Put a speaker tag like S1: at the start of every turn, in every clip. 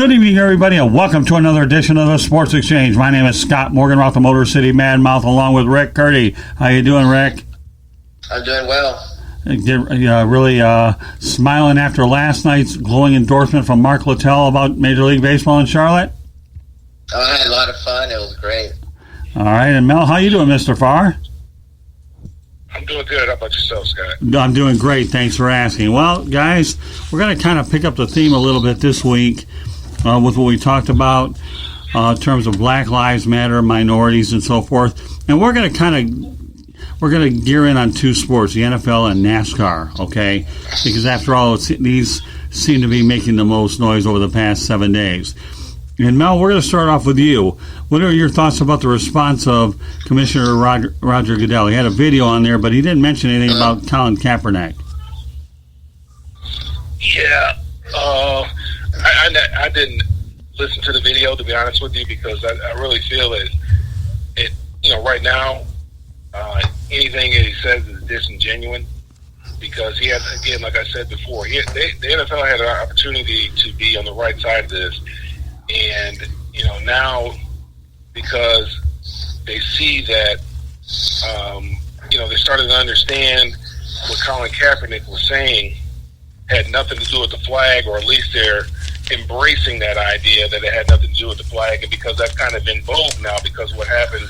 S1: Good evening, everybody, and welcome to another edition of the Sports Exchange. My name is Scott Morganroth, the Motor City Madmouth, along with Rick Curti. How you doing, Rick?
S2: I'm doing well.
S1: Really smiling after last night's glowing endorsement from Mark Littell about Major League Baseball in Charlotte?
S2: Oh, I had a lot of fun. It was great.
S1: All right, and Mel, how you doing, Mr. Farr?
S3: I'm doing good. How about yourself, Scott?
S1: I'm doing great. Thanks for asking. Well, guys, we're going to kind of pick up the theme a little bit this week with what we talked about in terms of Black Lives Matter, minorities, and so forth. And we're going to gear in on two sports, the NFL and NASCAR, okay? Because after all, these seem to be making the most noise over the past 7 days. And Mel, we're going to start off with you. What are your thoughts about the response of Commissioner Roger Goodell? He had a video on there, but he didn't mention anything about Colin Kaepernick.
S3: Yeah, I didn't listen to the video, to be honest with you, because I really feel that right now, anything that he says is disingenuous, because he had, again, like I said before, the NFL had an opportunity to be on the right side of this. And, now because they see that, they started to understand what Colin Kaepernick was saying had nothing to do with the flag, or at least they're embracing that idea that it had nothing to do with the flag. And because that's kind of in vogue now because of what happened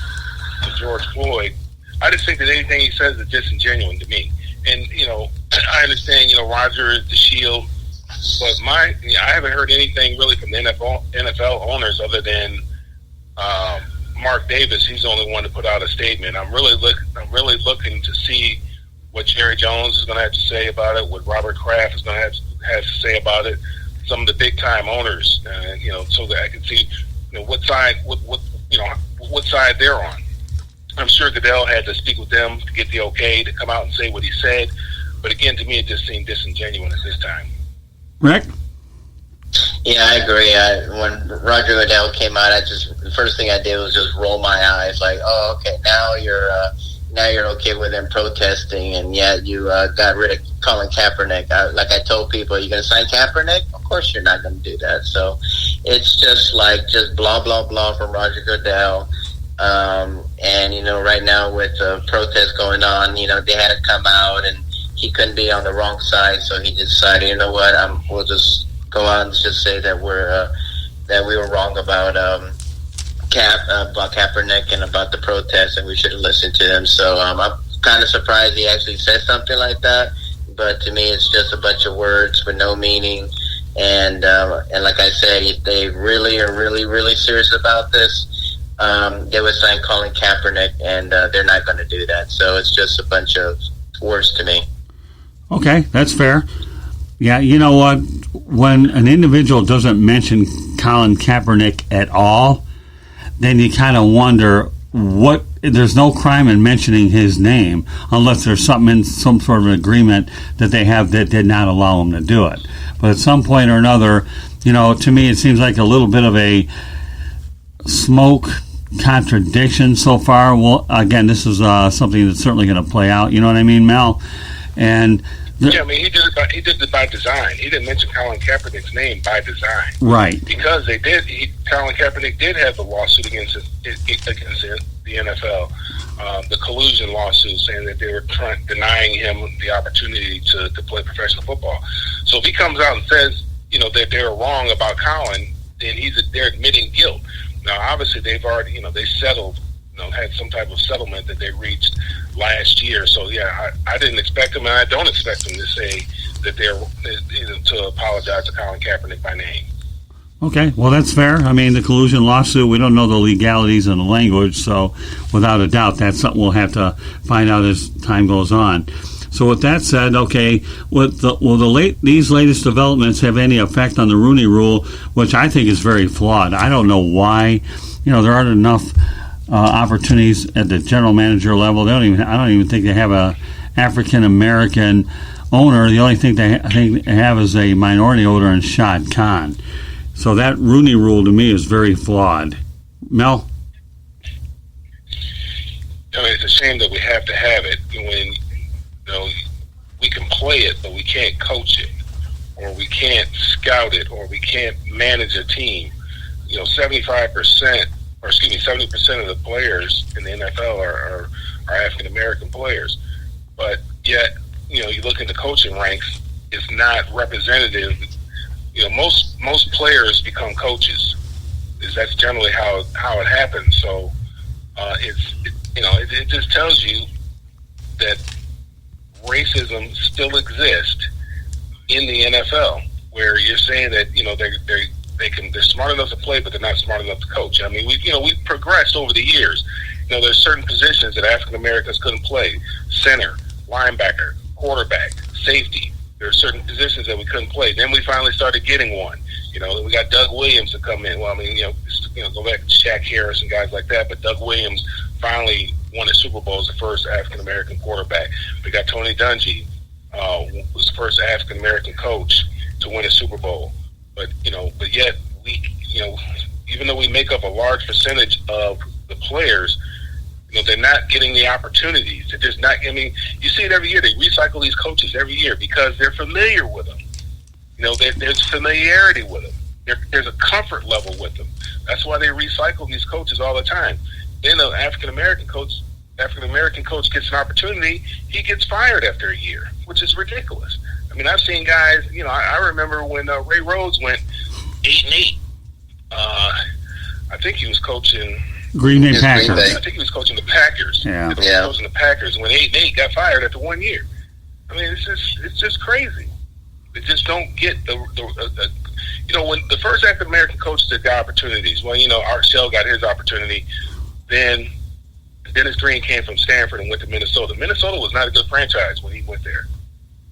S3: to George Floyd, I just think that anything he says is disingenuous to me. And, I understand, Roger is the shield. But I haven't heard anything really from the NFL owners other than Mark Davis. He's the only one to put out a statement. I'm really looking to see what Jerry Jones is going to have to say about it, what Robert Kraft is going to have to say about it. Some of the big time owners, so that I can see what side they're on. I'm sure Goodell had to speak with them to get the okay to come out and say what he said. But again, to me, it just seemed disingenuous at this time.
S1: Rick?
S2: Yeah, I agree. When Roger Goodell came out, the first thing I did was just roll my eyes, like, oh, okay, now you're okay with them protesting, and yet you got rid of Colin Kaepernick. Like I told people, are you going to sign Kaepernick? Of course you're not going to do that. So it's just blah, blah, blah from Roger Goodell. And, right now with protests going on, they had to come out, and he couldn't be on the wrong side, so he decided, you know what, we'll just go out and just say that we were wrong about Kaepernick and about the protests, and we should have listened to him. So I'm kind of surprised he actually said something like that. But to me, it's just a bunch of words with no meaning. And like I said, if they really are really, really serious about this, they would sign Colin Kaepernick, and they're not going to do that. So it's just a bunch of words to me.
S1: Okay, that's fair. Yeah, you know what? When an individual doesn't mention Colin Kaepernick at all, then you kind of wonder there's no crime in mentioning his name unless there's some sort of agreement that they have that did not allow him to do it. But at some point or another, to me it seems like a little bit of a smoke contradiction so far. Well, again, this is something that's certainly going to play out. You know what I mean, Mel? And
S3: yeah, I mean, he did it by design. He didn't mention Colin Kaepernick's name by design,
S1: right?
S3: Because they did. Colin Kaepernick did have the lawsuit against the NFL, the collusion lawsuit, saying that they were denying him the opportunity to play professional football. So if he comes out and says, that they're wrong about Colin, then they're admitting guilt. Now, obviously, they've already, they settled, had some type of settlement that they reached last year. So, yeah, I didn't expect them, and I don't expect them to say that to apologize to Colin Kaepernick by name.
S1: Okay, well, that's fair. I mean, the collusion lawsuit, we don't know the legalities and the language, so without a doubt, that's something we'll have to find out as time goes on. So with that said, okay, will these latest developments have any effect on the Rooney Rule, which I think is very flawed? I don't know why. There aren't enough opportunities at the general manager level. I don't even think they have a African American owner. The only thing they have is a minority owner in Shad Khan. So that Rooney Rule to me is very flawed. Mel?
S3: It's a shame that we have to have it when we can play it, but we can't coach it. or we can't scout it, or we can't manage a team. 75%, or excuse me, 70% of the players in the NFL are African American players. But yet, you look at the coaching ranks, it's not representative. Most players become coaches. That's generally how it happens. So it just tells you that racism still exists in the NFL, where you're saying that they're smart enough to play, but they're not smart enough to coach. I mean, we've progressed over the years. There's certain positions that African Americans couldn't play: center, linebacker, quarterback, safety. There are certain positions that we couldn't play. Then we finally started getting one. Then we got Doug Williams to come in. Well, I mean, go back to Shaq Harris and guys like that. But Doug Williams finally won a Super Bowl as the first African American quarterback. We got Tony Dungy, was the first African American coach to win a Super Bowl. But yet we, even though we make up a large percentage of the players, they're not getting the opportunities. They're just not. I mean, you see it every year. They recycle these coaches every year because they're familiar with them. There's familiarity with them. There's a comfort level with them. That's why they recycle these coaches all the time. Then an African American coach gets an opportunity, he gets fired after a year, which is ridiculous. I mean, I've seen guys. I remember when Ray Rhodes went 8-8. I think he was coaching
S1: Green Bay Packers.
S3: I think he was coaching the Packers.
S1: Yeah.
S3: He was coaching the Packers. When 8-8 got fired after 1 year. I mean, it's just crazy. They just don't get when the first African American coaches that got opportunities. Well, Art Shell got his opportunity. Then Dennis Green came from Stanford and went to Minnesota. Minnesota was not a good franchise when he went there.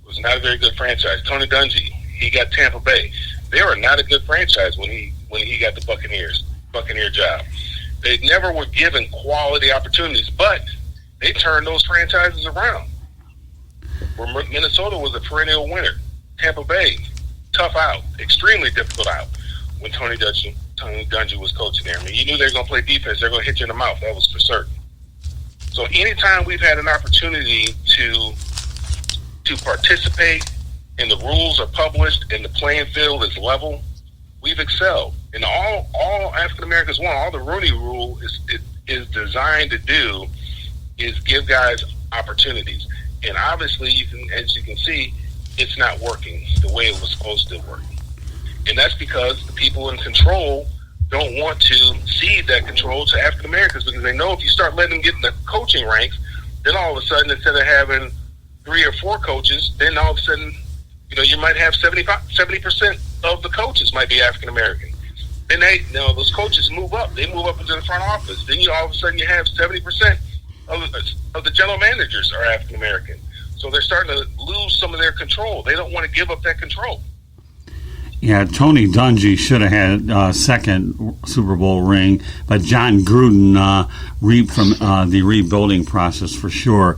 S3: It was not a very good franchise. Tony Dungy, he got Tampa Bay. They were not a good franchise when he got the Buccaneer job. They never were given quality opportunities, but they turned those franchises around. Where Minnesota was a perennial winner. Tampa Bay, tough out, extremely difficult out when Tony Dungy was coaching there. I mean, you knew they were going to play defense. They're going to hit you in the mouth. That was for certain. So anytime we've had an opportunity to participate and the rules are published and the playing field is level, we've excelled. And all African Americans want, all the Rooney Rule is designed to do is give guys opportunities. And obviously, as you can see, it's not working the way it was supposed to work. And that's because the people in control don't want to cede that control to African Americans, because they know if you start letting them get in the coaching ranks, then all of a sudden, instead of having 3 or 4 coaches, then all of a sudden, you might have 70% of the coaches might be African American. Then those coaches move up. They move up into the front office. Then all of a sudden you have 70% of the general managers are African American. So they're starting to lose some of their control. They don't want to give up that control.
S1: Yeah, Tony Dungy should have had a second Super Bowl ring, but John Gruden reaped from the rebuilding process for sure.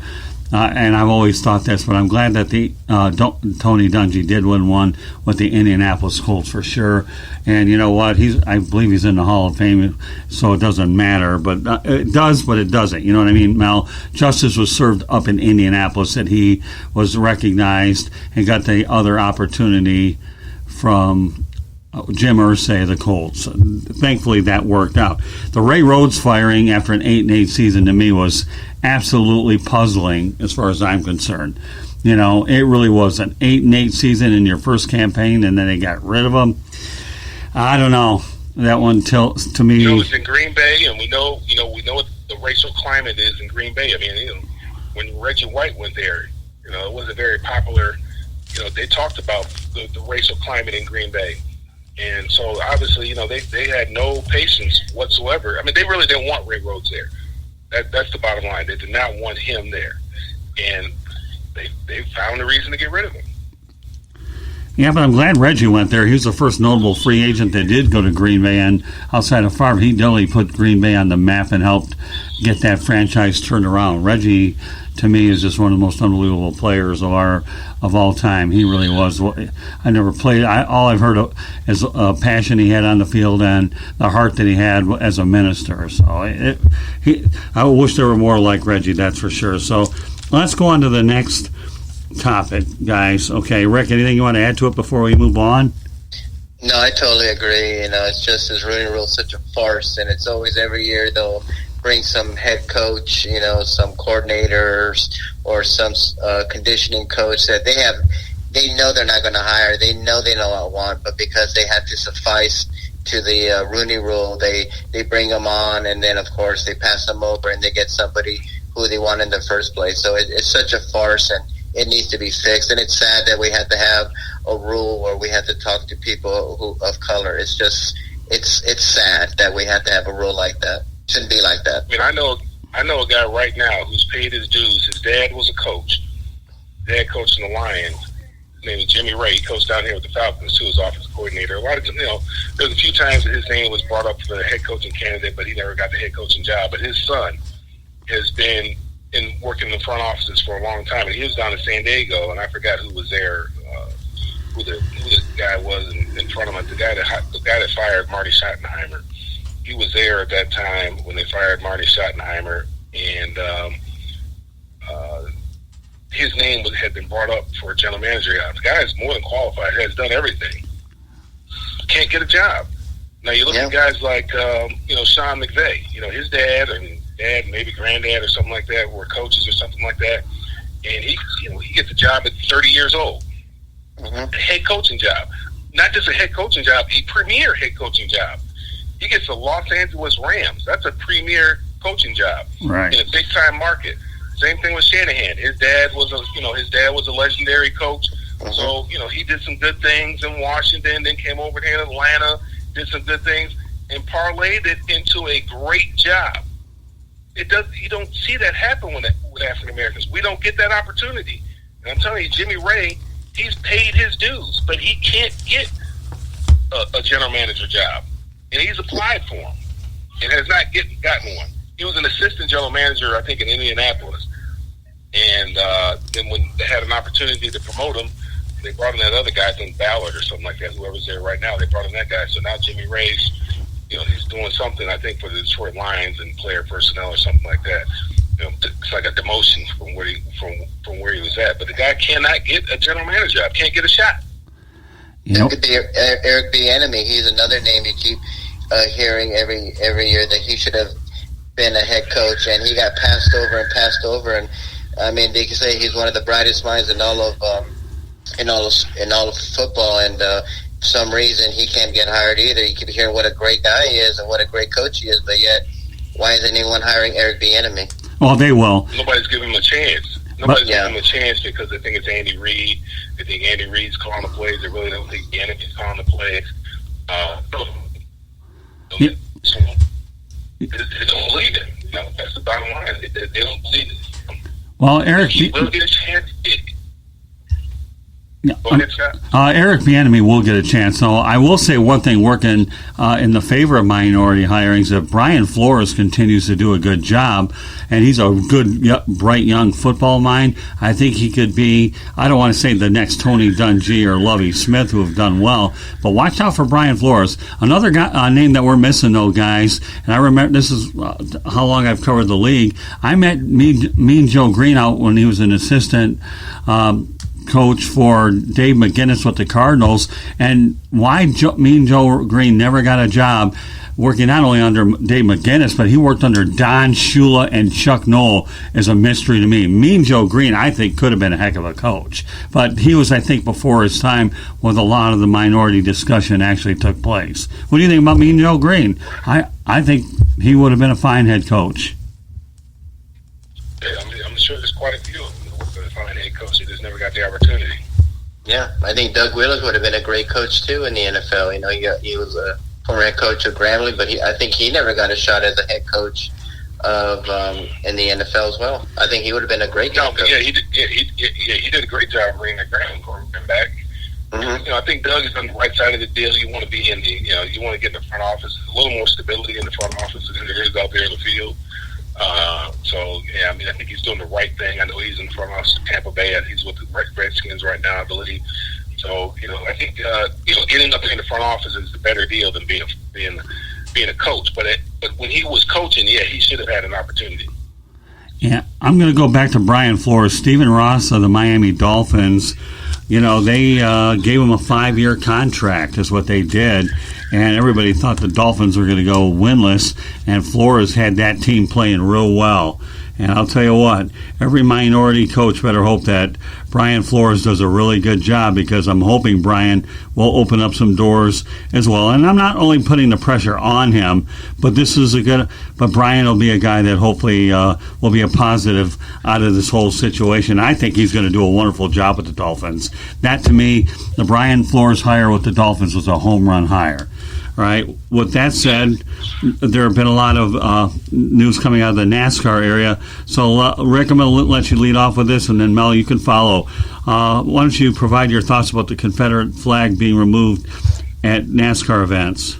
S1: And I've always thought this, but I'm glad that Tony Dungy did win one with the Indianapolis Colts for sure. And you know what? I believe he's in the Hall of Fame, so it doesn't matter. But it does, but it doesn't. You know what I mean, Mel? Justice was served up in Indianapolis that he was recognized and got the other opportunity from Jim Irsay of the Colts. Thankfully, that worked out. The Ray Rhodes firing after an 8-8 season to me was absolutely puzzling as far as I'm concerned. It really was an 8-8 season in your first campaign, and then they got rid of him. I don't know. That one to me.
S3: It's in Green Bay, and we know what the racial climate is in Green Bay. I mean, when Reggie White went there, it wasn't very popular. They talked about the racial climate in Green Bay. And so, obviously, they had no patience whatsoever. I mean, they really didn't want Ray Rhodes there. That's the bottom line. They did not want him there. And they found a reason to get rid of him.
S1: Yeah, but I'm glad Reggie went there. He was the first notable free agent that did go to Green Bay. And outside of Favre, he definitely put Green Bay on the map and helped get that franchise turned around. Reggie, to me, is just one of the most unbelievable players of all time. He really was. I never played. All I've heard is a passion he had on the field and the heart that he had as a minister. So I wish there were more like Reggie, that's for sure. So let's go on to the next topic, guys. Okay, Rick, anything you want to add to it before we move on?
S2: No, I totally agree. It's just this Rooney Rule is such a farce, and it's always every year they'll bring some head coach, some coordinators or some conditioning coach that they know they're not going to hire. They know they don't want, but because they have to suffice to the Rooney Rule, they bring them on, and then of course they pass them over, and they get somebody who they want in the first place. So it's such a farce, and it needs to be fixed. And it's sad that we have to have a rule where we have to talk to people of color. It's just it's sad that we have to have a rule like that. Shouldn't be like that.
S3: I mean, I know a guy right now who's paid his dues. His dad was a coach. Dad coached in the Lions. His name was Jimmy Ray. He coached down here with the Falcons too, as offensive coordinator. A lot of there's a few times that his name was brought up for the head coaching candidate, but he never got the head coaching job. But his son has been working in the front offices for a long time, and he was down in San Diego, and I forgot who was there, who the guy was in front of him. The guy that fired Marty Schottenheimer. He was there at that time when they fired Marty Schottenheimer, and his name had been brought up for a general manager job. The guy is more than qualified, has done everything. Can't get a job. Now you look at guys like Sean McVay. His dad and maybe granddad or something like that were coaches or something like that, and he gets a job at 30 years old, a head coaching job, not just a head coaching job, a premier head coaching job. He gets the Los Angeles Rams. That's a premier coaching job in a big time market. Same thing with Shanahan. His dad was a legendary coach. So he did some good things in Washington, then came over here in Atlanta, did some good things, and parlayed it into a great job. You don't see that happen with African Americans. We don't get that opportunity. And I'm telling you, Jimmy Ray, he's paid his dues, but he can't get a general manager job. And he's applied for them and has not gotten one. He was an assistant general manager, I think, in Indianapolis. And then when they had an opportunity to promote him, they brought in that other guy, I think Ballard or something like that, whoever's there right now. They brought in that guy. So now Jimmy Ray's, he's doing something, I think, for the Detroit Lions and player personnel or something like that. It's like a demotion from where he was at. But the guy cannot get a general manager job, can't get a shot.
S2: It could be Eric Bieniemy. He's another name you keep hearing every year that he should have been a head coach, and he got passed over. And I mean, they can say he's one of the brightest minds in all of football, and for some reason he can't get hired either. You keep hearing what a great guy he is and what a great coach he is, but yet why isn't anyone hiring Eric Bieniemy?
S1: Well, they will.
S3: Nobody's giving him a chance. Nobody's giving him a chance because they think it's Andy Reid. They think Andy Reid's calling the plays. They really don't think Bieniemy's calling the plays. They don't believe it. That's the bottom line. They don't believe it.
S1: Well, Eric,
S3: he will get a chance.
S1: Eric Bieniemy will get a chance. So I will say one thing working in the favor of minority hirings, that Brian Flores continues to do a good job, and he's a good, bright young football mind. I think he could be, I don't want to say the next Tony Dungy or Lovie Smith, who have done well, but watch out for Brian Flores. Another guy, name that we're missing, though, guys, and I remember this is how long I've covered the league. I met Mean Joe Green out when he was an assistant coach for Dave McGinnis with the Cardinals, and why Mean Joe Green never got a job working not only under Dave McGinnis, but he worked under Don Shula and Chuck Noll is a mystery to me. Mean Joe Green, I think, could have been a heck of a coach, but he was, I think, before his time when a lot of the minority discussion actually took place. What do you think about Mean Joe Green? I think he would have been a fine head coach.
S3: I'm sure there's quite a few of them who would have been a fine head coach. They just never got the opportunity.
S2: Yeah, I think Doug Willis would have been a great coach too in the NFL. He was a former head coach of Grambling, but I think he never got a shot as a head coach of in the NFL as well. I think he would have been a great coach.
S3: Yeah, he did a great job bringing the Grambling program back. Mm-hmm. I think Doug is on the right side of the deal. You want to be in the, you want to get in the front office. There's a little more stability in the front office than there is out there in the field. I think he's doing the right thing. I know he's in the front office of Tampa Bay. He's with the Redskins right now, I believe. So, I think, getting up there in the front office is a better deal than being a coach. But when he was coaching, he should have had an opportunity.
S1: Yeah, I'm going to go back to Brian Flores. Stephen Ross of the Miami Dolphins, they gave him a 5-year contract is what they did, and everybody thought the Dolphins were going to go winless, and Flores had that team playing real well. And I'll tell you what, every minority coach better hope that Brian Flores does a really good job, because I'm hoping Brian will open up some doors as well. And I'm not only putting the pressure on him, but Brian will be a guy that hopefully will be a positive out of this whole situation. I think he's going to do a wonderful job with the Dolphins. That, to me, the Brian Flores hire with the Dolphins was a home run hire. All right. With that said, there have been a lot of news coming out of the NASCAR area. So, Rick, I'm going to let you lead off with this, and then, Mel, you can follow. Why don't you provide your thoughts about the Confederate flag being removed at NASCAR events?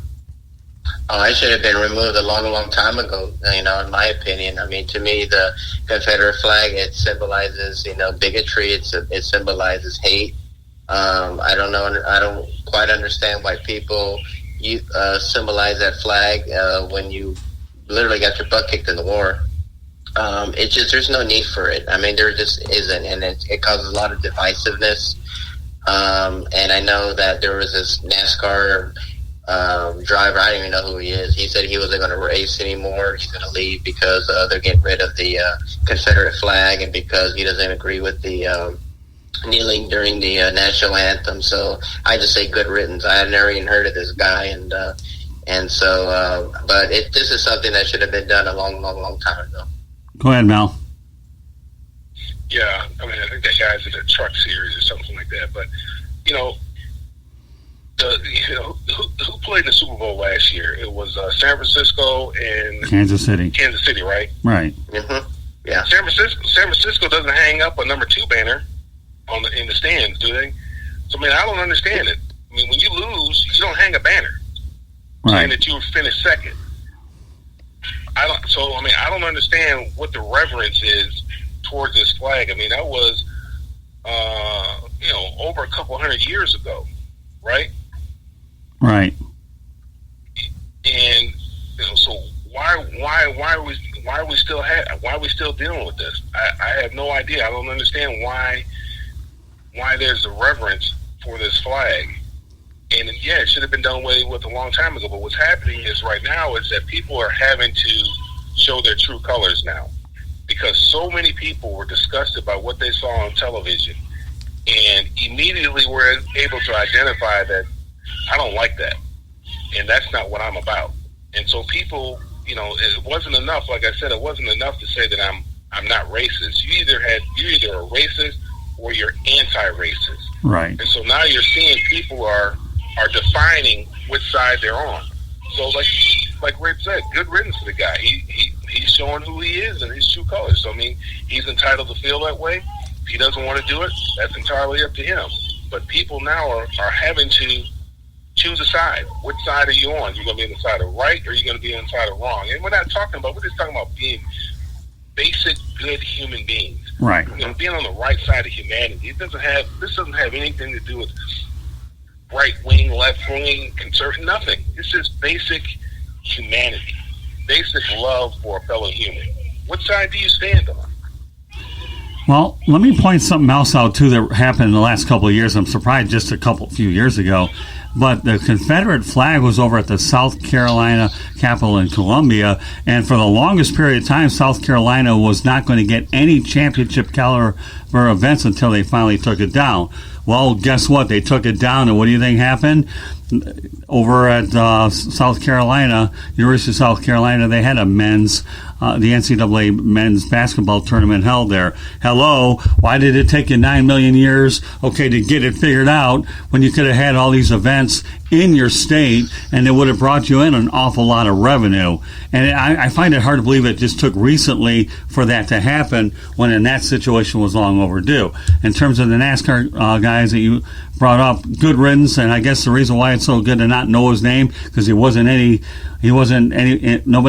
S2: It should have been removed a long, long time ago, in my opinion. I mean, to me, the Confederate flag, it symbolizes, bigotry. It symbolizes hate. I don't quite understand why people symbolize that flag when you literally got your butt kicked in the war. There's no need for it. I mean, there just isn't, and it causes a lot of divisiveness. And I know that there was this NASCAR driver, I don't even know who he is. He said he wasn't going to race anymore. He's going to leave because they're getting rid of the Confederate flag, and because he doesn't agree with the kneeling during the national anthem. So I just say good riddance. I had never even heard of this guy, but this is something that should have been done a long, long, long time ago.
S1: Go ahead, Mel.
S3: Yeah, I mean, I think that guy's in a truck series or something like that. But who played in the Super Bowl last year? It was San Francisco and
S1: Kansas City.
S3: Kansas City, right?
S1: Right.
S2: Mm-hmm. Yeah.
S3: San Francisco doesn't hang up a number 2 banner in the stands, do they? So, I mean, I don't understand it. I mean, when you lose, you don't hang a banner saying that you finished second. I don't understand what the reverence is towards this flag. I mean, that was, over a couple 100 years ago, right?
S1: Right.
S3: And so why are we still dealing with this? I have no idea. I don't understand why there's a reverence for this flag. And yeah, it should have been done away with a long time ago. But what's happening is right now is that people are having to show their true colors now, because so many people were disgusted by what they saw on television, and immediately were able to identify that I don't like that, and that's not what I'm about. And so people, it wasn't enough. Like I said, it wasn't enough to say that I'm not racist. You're either a racist or you're anti-racist.
S1: Right.
S3: And so now you're seeing people are defining which side they're on. So like Rick said, good riddance to the guy. He's showing who he is and his true colors. So I mean, he's entitled to feel that way. If he doesn't want to do it, that's entirely up to him. But people now are having to choose a side. Which side are you on? You're going to be on the side of right, or you're going to be on the side of wrong? And we're just talking about being basic good human beings.
S1: Right.
S3: Being on the right side of humanity. This doesn't have anything to do with right wing, left wing, conservative, nothing. It's just basic humanity, basic love for a fellow human. What side do you stand on?
S1: Well, let me point something else out too that happened in the last couple of years. I'm surprised just few years ago, but the Confederate flag was over at the South Carolina Capitol in Columbia, and for the longest period of time, South Carolina was not going to get any championship caliber events until they finally took it down. Well, guess what? They took it down, and what do you think happened? Over at South Carolina, University of South Carolina, they had the NCAA men's basketball tournament held there. Hello, why did it take you 9 million years, to get it figured out when you could have had all these events in your state, and it would have brought you in an awful lot of revenue? And I find it hard to believe it just took recently for that to happen, when in that situation was long overdue. In terms of the NASCAR guys that you brought up, good riddance, and I guess the reason why it's so good to not know his name, because nobody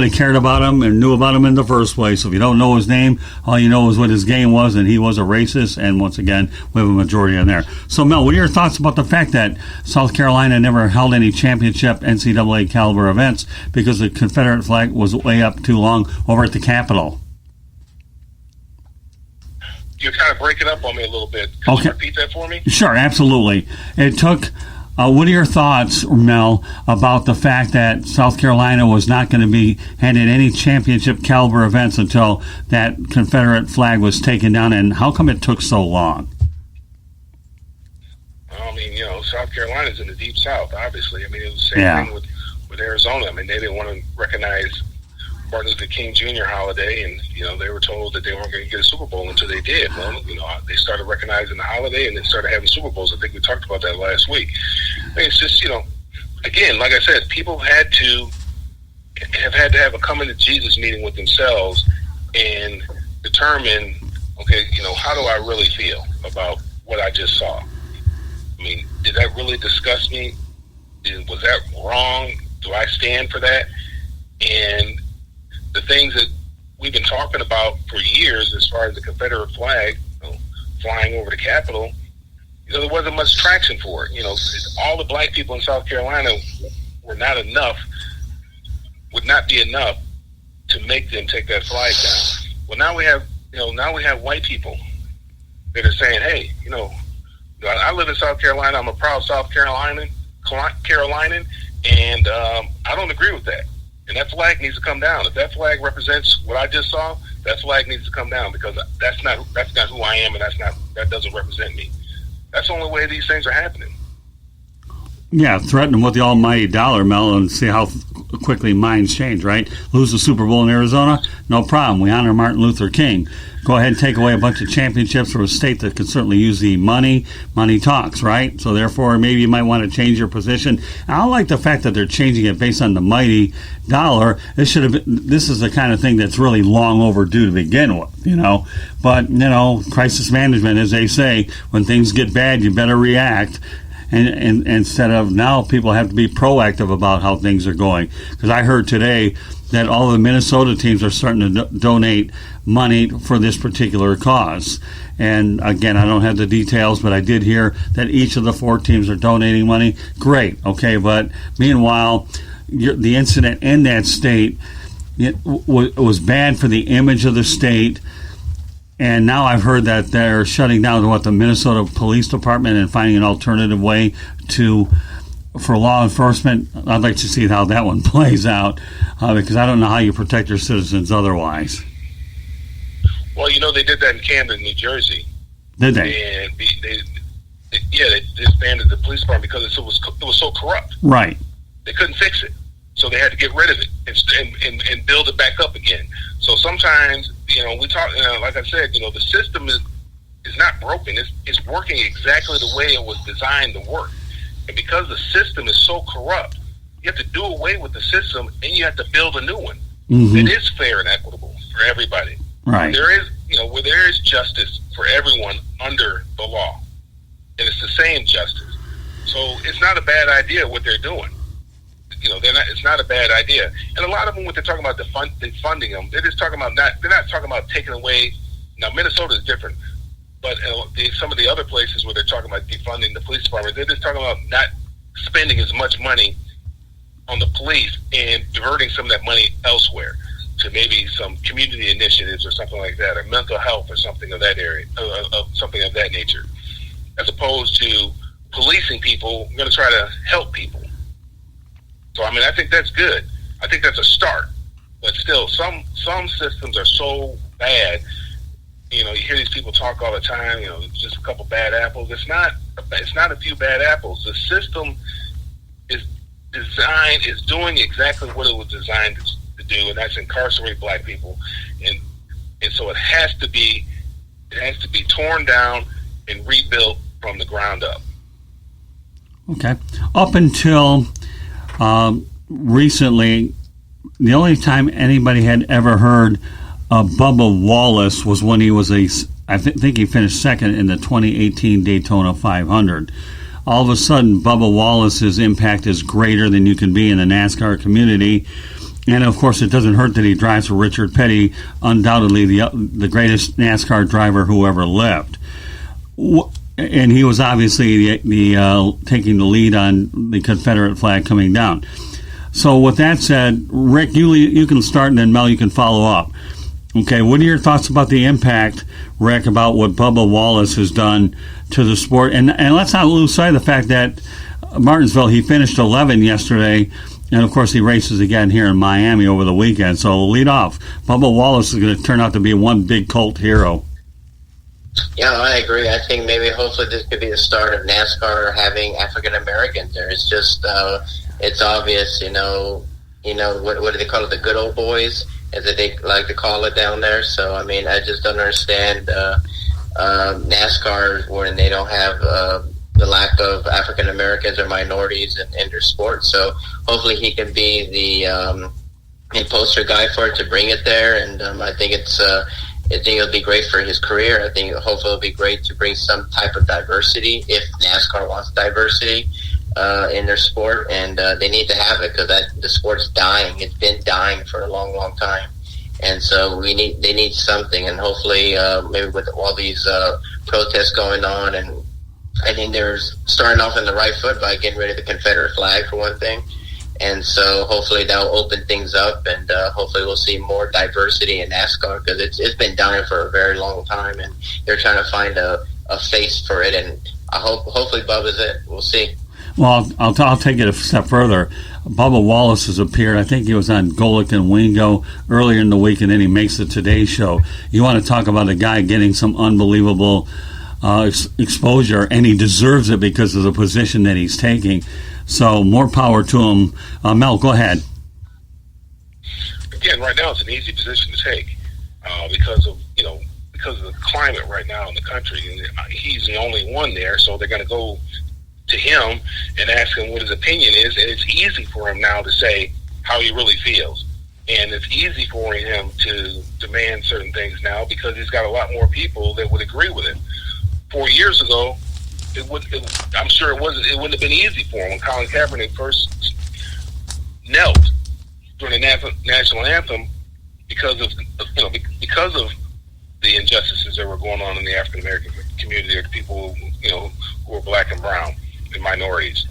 S1: cared about him and knew about him in the first place. So if you don't know his name, all you know is what his game was, and he was a racist, and once again, we have a majority in there. So Mel, what are your thoughts about the fact that South Carolina never held any championship NCAA caliber events because the Confederate flag was way up too long over at the Capitol?
S3: you're kind of breaking up on me a little bit. Could you repeat that for me?
S1: Sure, absolutely. It took. What are your thoughts, Mel, about the fact that South Carolina was not going to be handed any championship caliber events until that Confederate flag was taken down, and how come it took so long?
S3: I mean, South Carolina's in the deep South, obviously. I mean, it was the same thing with Arizona. I mean, they didn't want to recognize Martin Luther King Jr. holiday, and they were told that they weren't going to get a Super Bowl until they did. Well, they started recognizing the holiday, and then started having Super Bowls. I think we talked about that last week. I mean, it's just again, like I said, people have had to have a coming to Jesus meeting with themselves and determine, okay, how do I really feel about what I just saw? I mean, did that really disgust me? Was that wrong? Do I stand for that? And the things that we've been talking about for years, as far as the Confederate flag flying over the Capitol, there wasn't much traction for it. All the black people in South Carolina would not be enough to make them take that flag down. Well, now we have white people that are saying, hey, I live in South Carolina. I'm a proud South Carolinian, and I don't agree with that. And that flag needs to come down. If that flag represents what I just saw, that flag needs to come down, because that's not who I am, and that doesn't represent me. That's the only way these things are happening.
S1: Yeah, threaten them with the almighty dollar, Mel, and see how quickly minds change, right? Lose the Super Bowl in Arizona? No problem. We honor Martin Luther King. Go ahead and take away a bunch of championships for a state that could certainly use the money. Money talks, right? So therefore, maybe you might want to change your position. I don't like the fact that they're changing it based on the mighty dollar. This is the kind of thing that's really long overdue to begin with, But, crisis management, as they say, when things get bad, you better react. And instead of now, people have to be proactive about how things are going. Because I heard today that all the Minnesota teams are starting to donate money for this particular cause. And again, I don't have the details, but I did hear that each of the 4 teams are donating money. Great, okay, but meanwhile, the incident in that state was bad for the image of the state. And now I've heard that they're shutting down the Minnesota Police Department and finding an alternative way for law enforcement. I'd like to see how that one plays out, because I don't know how you protect your citizens otherwise.
S3: Well, they did that in Camden, New Jersey.
S1: Did they?
S3: And they disbanded the police department because it was so corrupt.
S1: Right.
S3: They couldn't fix it, so they had to get rid of it and build it back up again. So sometimes, we talk, like I said, the system is not broken. It's working exactly the way it was designed to work. And because the system is so corrupt, you have to do away with the system and you have to build a new one. Mm-hmm. It is fair and equitable for everybody.
S1: Right.
S3: Where there is justice for everyone under the law. And it's the same justice. So it's not a bad idea what they're doing. It's not a bad idea. And a lot of them, when they're talking about defunding them, they're just talking about they're not talking about taking away. Now, Minnesota is different, but some of the other places where they're talking about defunding the police department, they're just talking about not spending as much money on the police and diverting some of that money elsewhere to maybe some community initiatives or something like that, or mental health or something of that area, something of that nature, as opposed to policing people. We're going to try to help people. So, I think that's good. I think that's a start. But still, some systems are so bad. You hear these people talk all the time, just a couple bad apples. It's not a few bad apples. The system is doing exactly what it was designed to do, and that's incarcerate black people. And so it has to be torn down and rebuilt from the ground up.
S1: Okay. Up until recently, the only time anybody had ever heard of Bubba Wallace was when he was I think he finished second in the 2018 Daytona 500. All of a sudden, Bubba Wallace's impact is greater than you can be in the NASCAR community. And of course, it doesn't hurt that he drives for Richard Petty, undoubtedly the greatest NASCAR driver who ever lived. And he was obviously taking the lead on the Confederate flag coming down. So with that said, Rick, you can start, and then Mel, you can follow up. Okay, what are your thoughts about the impact, Rick, about what Bubba Wallace has done to the sport? And let's not lose sight of the fact that Martinsville, he finished 11 yesterday, and of course he races again here in Miami over the weekend. So lead off. Bubba Wallace is going to turn out to be one big cult hero.
S2: Yeah, I agree. I think maybe hopefully this could be the start of NASCAR having African Americans there. It's just it's obvious, what do they call it? The good old boys, as they like to call it down there. So I mean, I just don't understand NASCAR when they don't have the lack of African Americans or minorities in their sport. So hopefully he can be the poster guy for it to bring it there, and I think I think it'll be great for his career. I think hopefully it'll be great to bring some type of diversity if NASCAR wants diversity in their sport, and they need to have it because the sport's dying. It's been dying for a long, long time, and so they need something. And hopefully, maybe with all these protests going on, and I think they're starting off on the right foot by getting rid of the Confederate flag for one thing. And so hopefully that'll open things up, and hopefully we'll see more diversity in NASCAR because it's been dying for a very long time, and they're trying to find a face for it. And hopefully Bubba's it. We'll see.
S1: Well, I'll take it a step further. Bubba Wallace has appeared. I think he was on Golic and Wingo earlier in the week, and then he makes the Today Show. You want to talk about a guy getting some unbelievable exposure, and he deserves it because of the position that he's taking. So more power to him. Mel, go ahead.
S3: Again, right now it's an easy position to take because of the climate right now in the country. And he's the only one there, so they're going to go to him and ask him what his opinion is, and it's easy for him now to say how he really feels. And it's easy for him to demand certain things now because he's got a lot more people that would agree with him. 4 years ago, I'm sure it wouldn't have been easy for him when Colin Kaepernick first knelt during the national anthem because of the injustices that were going on in the African American community, or the people who are black and brown and minorities.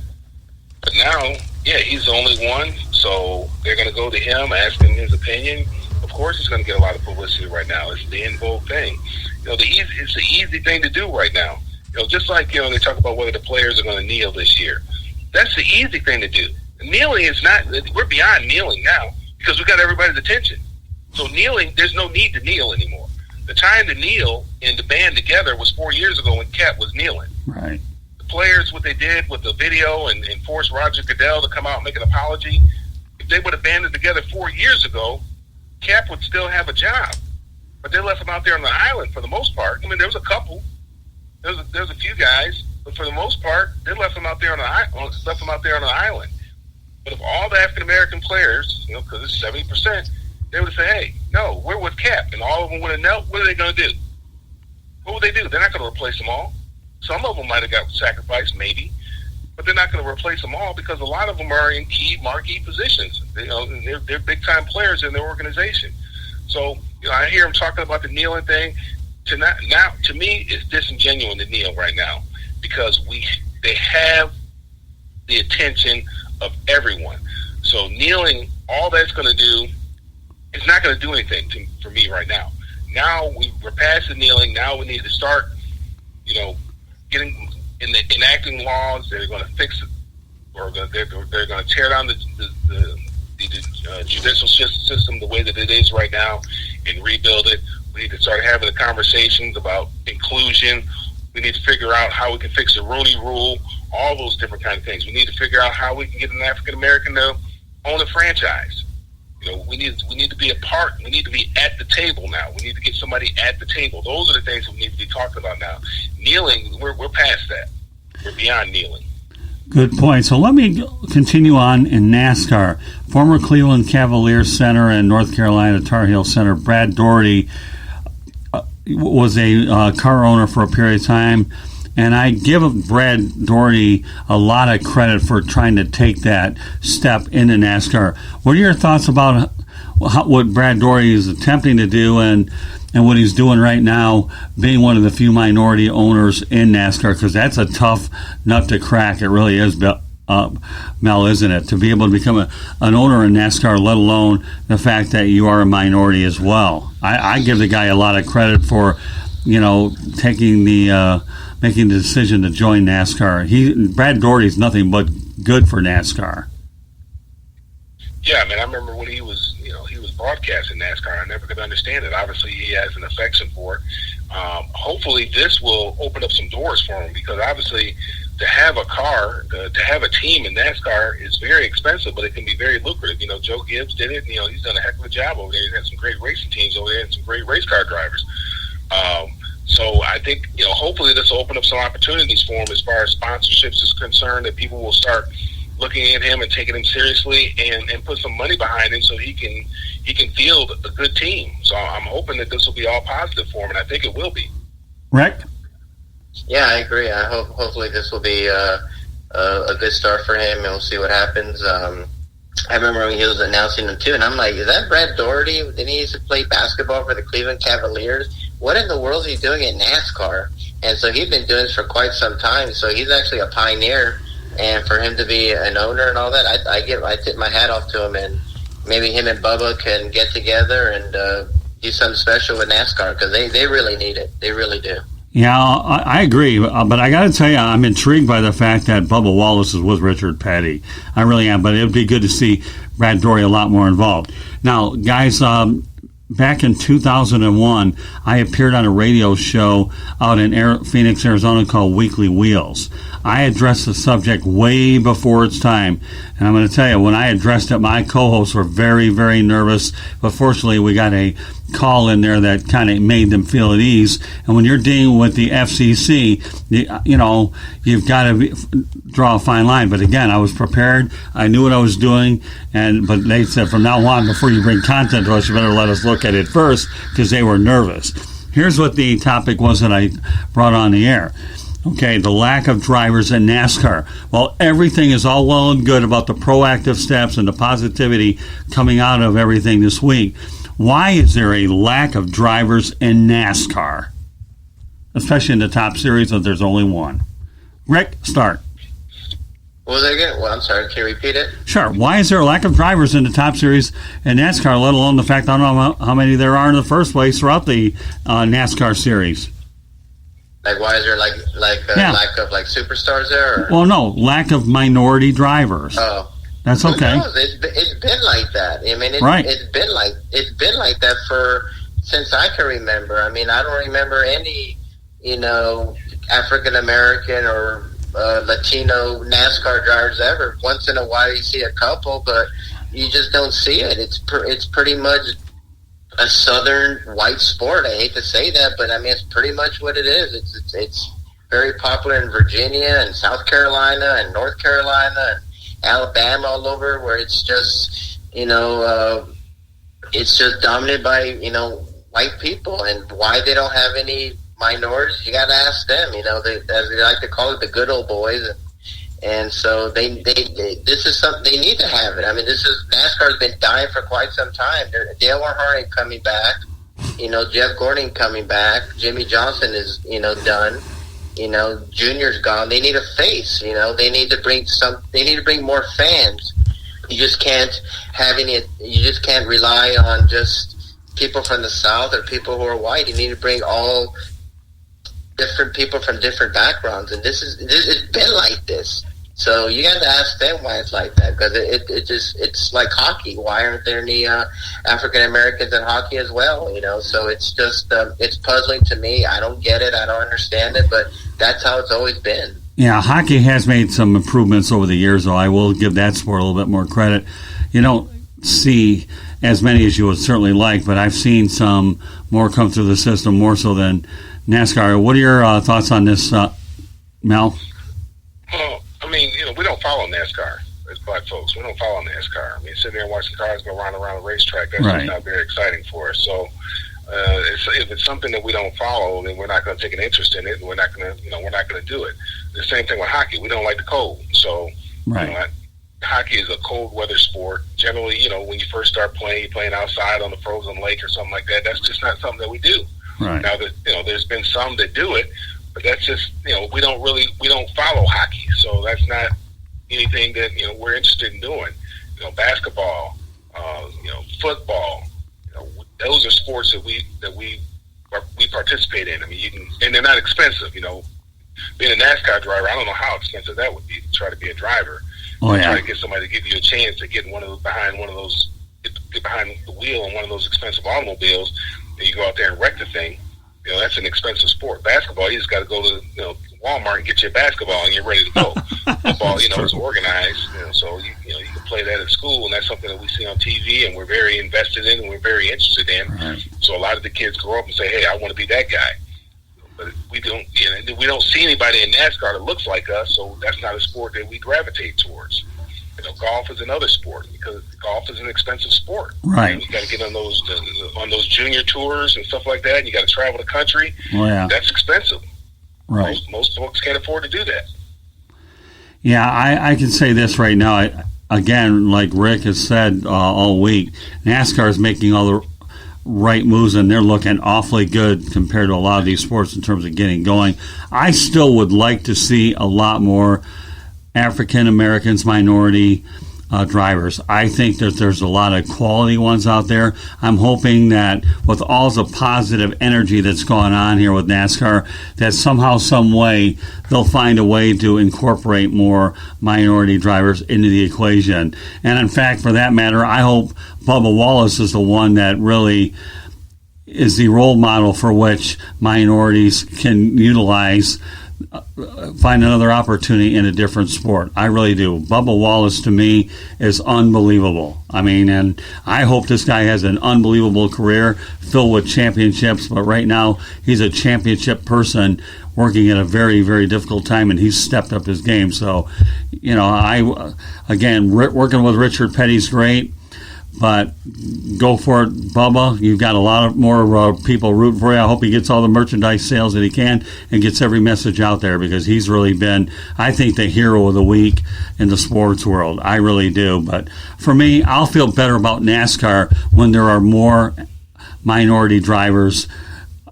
S3: But now, he's the only one, so they're going to go to him, ask him his opinion. Of course, he's going to get a lot of publicity right now. It's the in vogue thing. It's the easy thing to do right now. Just like, they talk about whether the players are going to kneel this year. That's the easy thing to do. Kneeling is not, we're beyond kneeling now because we got everybody's attention. So kneeling, there's no need to kneel anymore. The time to kneel and to band together was 4 years ago when Cap was kneeling.
S1: Right.
S3: The players, what they did with the video and forced Roger Goodell to come out and make an apology, if they would have banded together 4 years ago, Cap would still have a job. But they left him out there on the island for the most part. I mean, there was a couple. There's a few guys, but for the most part, they left him out there on the island. But if all the African American players, because it's 70%, they would say, "Hey, no, we're with Cap," and all of them would have knelt. What are they going to do? What would they do? They're not going to replace them all. Some of them might have got sacrificed, maybe, but they're not going to replace them all because a lot of them are in key marquee positions. They're big time players in their organization. So I hear them talking about the kneeling thing. To me, it's disingenuous to kneel right now because they have the attention of everyone. So kneeling, all that's going to do, it's not going to do anything for me right now. Now we're past the kneeling. Now we need to start, enacting laws that are going to fix it, or they're going to tear down the judicial system the way that it is right now and rebuild it. We need to start having the conversations about inclusion. We need to figure out how we can fix the Rooney Rule, all those different kind of things. We need to figure out how we can get an African American to own a franchise. We need to be a part. We need to be at the table now. We need to get somebody at the table. Those are the things that we need to be talking about now. Kneeling, we're past that. We're beyond kneeling.
S1: Good point. So let me continue on in NASCAR. Former Cleveland Cavaliers center and North Carolina Tar Heel center Brad Daugherty was a car owner for a period of time, and I give Brad Daugherty a lot of credit for trying to take that step into NASCAR. What are your thoughts about what Brad Daugherty is attempting to do and what he's doing right now, being one of the few minority owners in NASCAR? Because that's a tough nut to crack. It really is, Mel, isn't it? To be able to become an owner in NASCAR, let alone the fact that you are a minority as well. I give the guy a lot of credit for, taking making the decision to join NASCAR. Brad Daugherty's nothing but good for NASCAR.
S3: Yeah, I remember when he was broadcasting NASCAR. I never could understand it. Obviously, he has an affection for it. Hopefully, this will open up some doors for him, because obviously, to have a car, to have a team in NASCAR is very expensive, but it can be very lucrative. Joe Gibbs did it. He's done a heck of a job over there. He's had some great racing teams over there and some great race car drivers. So I think, hopefully this will open up some opportunities for him as far as sponsorships is concerned, that people will start looking at him and taking him seriously and put some money behind him so he can field a good team. So I'm hoping that this will be all positive for him, and I think it will be.
S1: Rick?
S2: Yeah, I agree. I hopefully this will be a good start for him, and we'll see what happens. I remember when he was announcing them too, and I'm like, is that Brad Daugherty? Didn't he used to play basketball for the Cleveland Cavaliers? What in the world is he doing in NASCAR? And so he's been doing this for quite some time, so he's actually a pioneer. And for him to be an owner and all that, I tip my hat off to him, and maybe him and Bubba can get together and do something special with NASCAR, because they really need it. They really do.
S1: Yeah, I agree, but I got to tell you, I'm intrigued by the fact that Bubba Wallace is with Richard Petty. I really am, but it would be good to see Brad Daugherty a lot more involved. Now, guys, back in 2001, I appeared on a radio show out in Phoenix, Arizona called Weekly Wheels. I addressed the subject way before its time. And I'm going to tell you, when I addressed it, my co-hosts were very, very nervous. But fortunately, we got a call in there that kind of made them feel at ease. And when you're dealing with the FCC, you've got to draw a fine line. But again, I was prepared. I knew what I was doing. But they said, from now on, before you bring content to us, you better let us look at it first, because they were nervous. Here's what the topic was that I brought on the air. Okay, the lack of drivers in NASCAR. Well, everything is all well and good about the proactive steps and the positivity coming out of everything this week. Why is there a lack of drivers in NASCAR? Especially in the top series, if there's only one. Rick, start.
S2: What was that again? Well, I'm sorry, can you repeat it?
S1: Sure. Why is there a lack of drivers in the top series in NASCAR, let alone the fact I don't know how many there are in the first place throughout the NASCAR series?
S2: Like, why is there lack of superstars there? Or?
S1: Well, no, lack of minority drivers.
S2: Oh,
S1: that's okay.
S2: It's been like that. I mean,
S1: right.
S2: It's been like that since I can remember. I mean, I don't remember any African American or Latino NASCAR drivers ever. Once in a while, you see a couple, but you just don't see it. It's pretty much a southern white sport. I hate to say that, but I mean, it's pretty much what it is. It's very popular in Virginia and South Carolina and North Carolina and Alabama, all over, where it's just it's just dominated by white people. And why they don't have any minorities, you got to ask them. As they like to call it, the good old boys. And so they this is something they need to have it. I mean, NASCAR's been dying for quite some time. Dale Earnhardt coming back, Jeff Gordon coming back, Jimmy Johnson is done, Junior's gone. They need a face. They need to bring more fans. You just can't you just can't rely on just people from the South or people who are white. You need to bring all different people from different backgrounds, and it's been like this. So you got to ask them why it's like that, because it's like hockey. Why aren't there any African Americans in hockey as well? So it's just it's puzzling to me. I don't get it. I don't understand it, but that's how it's always been. Yeah,
S1: hockey has made some improvements over the years, though. I will give that sport a little bit more credit. You don't see as many as you would certainly like, but I've seen some more come through the system, more so than NASCAR. What are your thoughts on this, Mel?
S3: Well, I mean, we don't follow NASCAR as black folks. We don't follow NASCAR. I mean, sitting there and watching cars go around the racetrack, that's
S1: right.
S3: Not very exciting for us. So if it's something that we don't follow, then we're not going to take an interest in it, and we're not going to do it. The same thing with hockey. We don't like the cold. So
S1: right.
S3: Hockey is a cold weather sport. Generally, when you first start playing, you're playing outside on the frozen lake or something like that. That's just not something that we do.
S1: Right.
S3: Now that there's been some that do it, but that's just we don't follow hockey, so that's not anything that we're interested in doing. Basketball, football. Those are sports that we participate in. I mean, and they're not expensive. Being a NASCAR driver, I don't know how expensive that would be to try to be a driver.
S1: Oh, yeah.
S3: Try to get somebody to give you a chance to get behind the wheel on one of those expensive automobiles, and you go out there and wreck the thing. That's an expensive sport. Basketball, you just got to go to Walmart and get your basketball and you're ready to go. Football, it's organized, so you can play that at school, and that's something that we see on TV, and we're very invested in, and we're very interested in.
S1: Right.
S3: So a lot of the kids grow up and say, "Hey, I want to be that guy." But we don't see anybody in NASCAR that looks like us, so that's not a sport that we gravitate towards. Golf is another sport because golf is an expensive sport.
S1: Right.
S3: You got to get on those junior tours and stuff like that, and you got to travel the country.
S1: Oh, yeah.
S3: That's expensive.
S1: Right.
S3: Most folks can't afford to do that.
S1: Yeah, I can say this right now. Again, like Rick has said all week, NASCAR is making all the right moves, and they're looking awfully good compared to a lot of these sports in terms of getting going. I still would like to see a lot more African Americans, minority drivers. I think that there's a lot of quality ones out there. I'm hoping that with all the positive energy that's going on here with NASCAR, that somehow, some way, they'll find a way to incorporate more minority drivers into the equation. And in fact, for that matter, I hope Bubba Wallace is the one that really is the role model for which minorities can utilize, find another opportunity in a different sport. I really do. Bubba Wallace, to me, is unbelievable. I mean, and I hope this guy has an unbelievable career filled with championships, but right now he's a championship person working at a very, very difficult time, and he's stepped up his game. So, working with Richard Petty's great, but go for it, Bubba. You've got a lot of more people rooting for you. I hope he gets all the merchandise sales that he can and gets every message out there, because he's really been, I think, the hero of the week in the sports world. I really do. But for me, I'll feel better about NASCAR when there are more minority drivers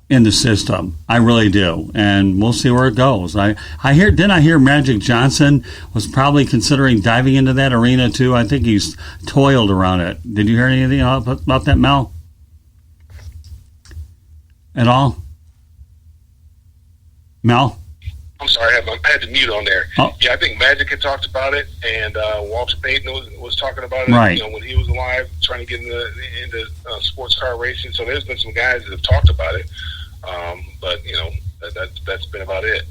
S1: in the system. I really do, and we'll see where it goes. I hear Magic Johnson was probably considering diving into that arena too. I think he's toiled around it. Did you hear anything about that, Mel? At all? Mel?
S3: I'm sorry, I had the mute on there.
S1: Oh.
S3: Yeah, I think Magic had talked about it, and Walter Payton was talking about it.
S1: Right.
S3: When he was alive, trying to get into sports car racing. So there's been some guys that have talked about it. But that's been about it.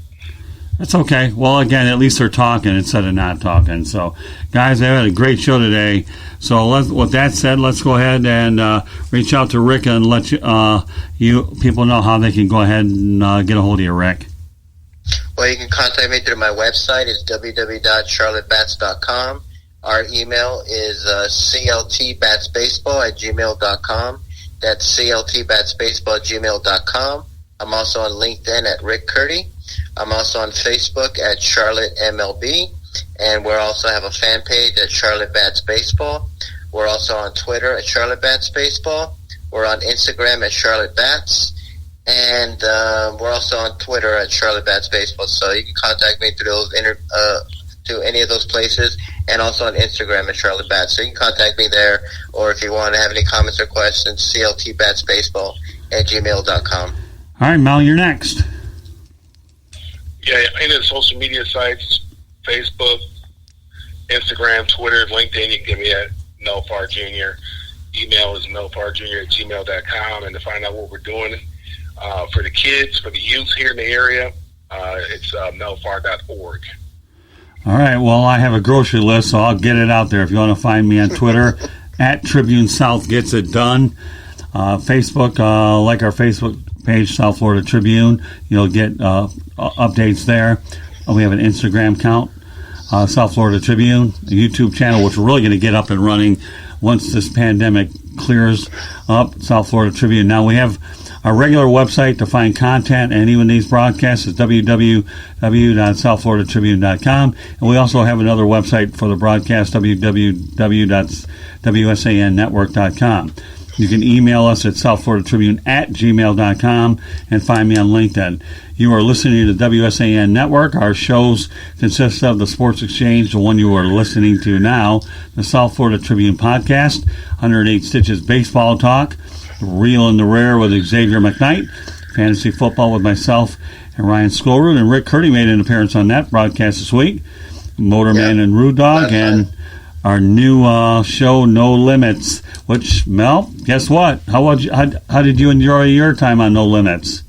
S1: That's okay. Well, again, at least they're talking instead of not talking. So, guys, I had a great show today. So, with that said, let's go ahead and reach out to Rick and let you people know how they can go ahead and get a hold of you, Rick.
S2: Well, you can contact me through my website. It's www.charlottebats.com. Our email is cltbatsbaseball@gmail.com. That's cltbatsbaseball@gmail.com. I'm also on LinkedIn at Rick Curti. I'm also on Facebook at Charlotte MLB. And we also have a fan page at Charlotte Bats Baseball. We're also on Twitter at Charlotte Bats Baseball. We're on Instagram at Charlotte Bats. And we're also on Twitter at Charlotte Bats Baseball. So you can contact me through those to any of those places, and also on Instagram at Charlotte Bats. So you can contact me there, or if you want to have any comments or questions, cltbatsbaseball@gmail.com.
S1: All right, Mel, you're next.
S3: Yeah, any of the social media sites, Facebook, Instagram, Twitter, LinkedIn, you can get me at Mel Farr Jr. Email is melfarjr@gmail.com. And to find out what we're doing for the kids, for the youth here in the area, it's melfar.org.
S1: All right, well, I have a grocery list, so I'll get it out there. If you want to find me on Twitter, at Tribune South Gets It Done. Facebook, like our Facebook page, South Florida Tribune. You'll get updates there. We have an Instagram account, South Florida Tribune, a YouTube channel, which we're really going to get up and running once this pandemic clears up, South Florida Tribune. Now, we have our regular website to find content and even these broadcasts is www.southfloridatribune.com. And we also have another website for the broadcast, www.wsannetwork.com. You can email us at southfloridatribune@gmail.com and find me on LinkedIn. You are listening to the WSAN Network. Our shows consist of the Sports Exchange, the one you are listening to now, the South Florida Tribune Podcast, 108 Stitches Baseball Talk, Real in the Rare with Xavier McKnight, Fantasy Football with myself and Ryan Skolroot, and Rick Curti made an appearance on that broadcast this week, Motorman and Rude Dog, and our new show, No Limits, which, Mel, guess what? How did you enjoy your time on No Limits?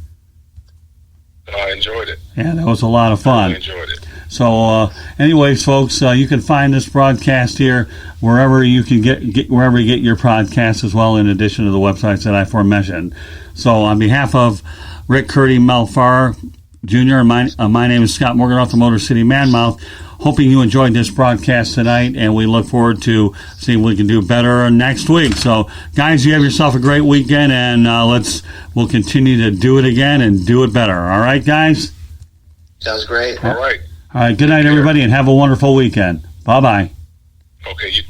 S3: I enjoyed it.
S1: Yeah, that was a lot of fun.
S3: I enjoyed it.
S1: So, anyways, folks, you can find this broadcast here wherever you can get wherever you get your podcasts as well, in addition to the websites that I aforementioned. So, on behalf of Rick Curti, Mel Farr Jr., my name is Scott Morgan, off the Motor City Manmouth. Hoping you enjoyed this broadcast tonight, and we look forward to seeing what we can do better next week. So, guys, you have yourself a great weekend, and we'll continue to do it again and do it better. All right, guys?
S2: Sounds great.
S3: All right.
S1: All right, good night, everybody, and have a wonderful weekend. Bye-bye.
S3: Okay, you